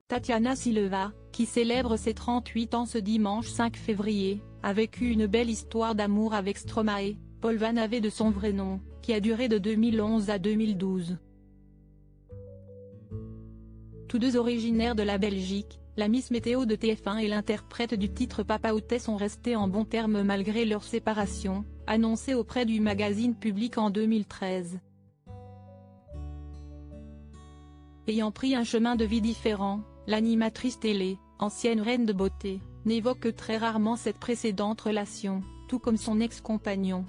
Tatiana Silva, qui célèbre ses 38 ans ce dimanche 5 février, a vécu une belle histoire d'amour avec Stromae, Paul Van Ave de son vrai nom, qui a duré de 2011 à 2012. Tous deux originaires de la Belgique, la Miss Météo de TF1 et l'interprète du titre Papa Outé sont restés en bons termes malgré leur séparation, annoncée auprès du magazine Public en 2013. Ayant pris un chemin de vie différent, l'animatrice télé, ancienne reine de beauté, n'évoque que très rarement cette précédente relation, tout comme son ex-compagnon.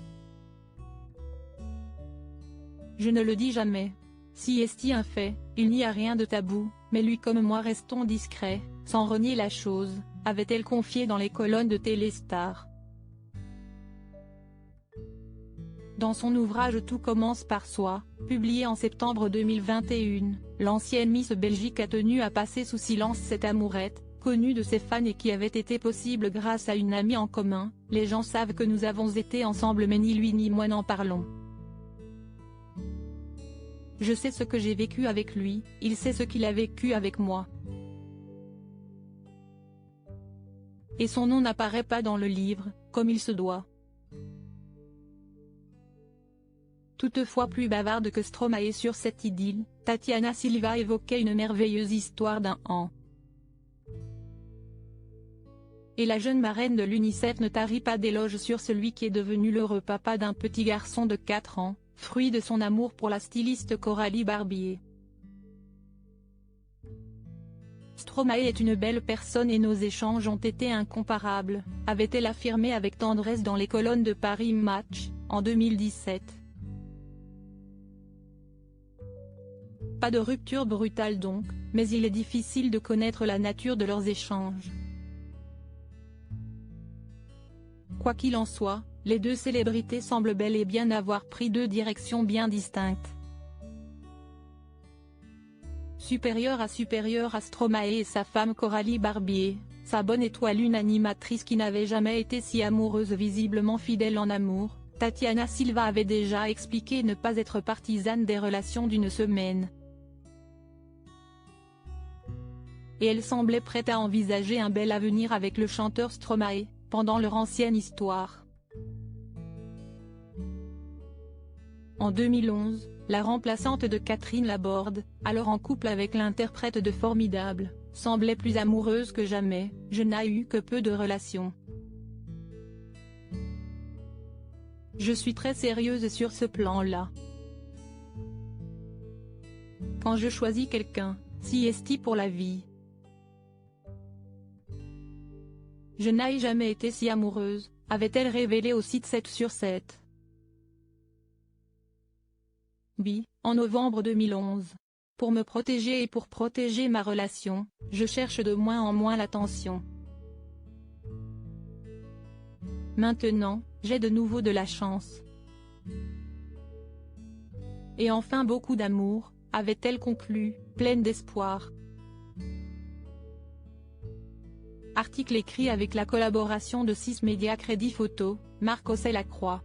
Je ne le dis jamais. Si est un fait, il n'y a rien de tabou, mais lui comme moi restons discrets, sans renier la chose, avait-elle confié dans les colonnes de Téléstar. Dans son ouvrage Tout commence par soi, publié en septembre 2021, l'ancienne Miss Belgique a tenu à passer sous silence cette amourette, connue de ses fans et qui avait été possible grâce à une amie en commun. Les gens savent que nous avons été ensemble mais ni lui ni moi n'en parlons. Je sais ce que j'ai vécu avec lui, il sait ce qu'il a vécu avec moi. Et son nom n'apparaît pas dans le livre, comme il se doit. Toutefois plus bavarde que Stromae sur cette idylle, Tatiana Silva évoquait une merveilleuse histoire d'un an. Et la jeune marraine de l'UNICEF ne tarit pas d'éloges sur celui qui est devenu l'heureux papa d'un petit garçon de 4 ans, fruit de son amour pour la styliste Coralie Barbier. Stromae est une belle personne et nos échanges ont été incomparables, avait-elle affirmé avec tendresse dans les colonnes de Paris Match, en 2017. Pas de rupture brutale donc, mais il est difficile de connaître la nature de leurs échanges. Quoi qu'il en soit, les deux célébrités semblent bel et bien avoir pris deux directions bien distinctes. Supérieure à Stromae et sa femme Coralie Barbier, sa bonne étoile, une animatrice qui n'avait jamais été si amoureuse, visiblement fidèle en amour, Tatiana Silva avait déjà expliqué ne pas être partisane des relations d'une semaine. Et elle semblait prête à envisager un bel avenir avec le chanteur Stromae, pendant leur ancienne histoire. En 2011, la remplaçante de Catherine Laborde, alors en couple avec l'interprète de Formidable, semblait plus amoureuse que jamais. Je n'ai eu que peu de relations. Je suis très sérieuse sur ce plan-là. Quand je choisis quelqu'un, si est pour la vie. Je n'ai jamais été si amoureuse, avait-elle révélé au site 7 sur 7. En novembre 2011. Pour me protéger et pour protéger ma relation, je cherche de moins en moins l'attention. Maintenant, j'ai de nouveau de la chance. Et enfin beaucoup d'amour, avait-elle conclu, pleine d'espoir. Article écrit avec la collaboration de 6 médias Crédit Photo, Marc Ossel Lacroix.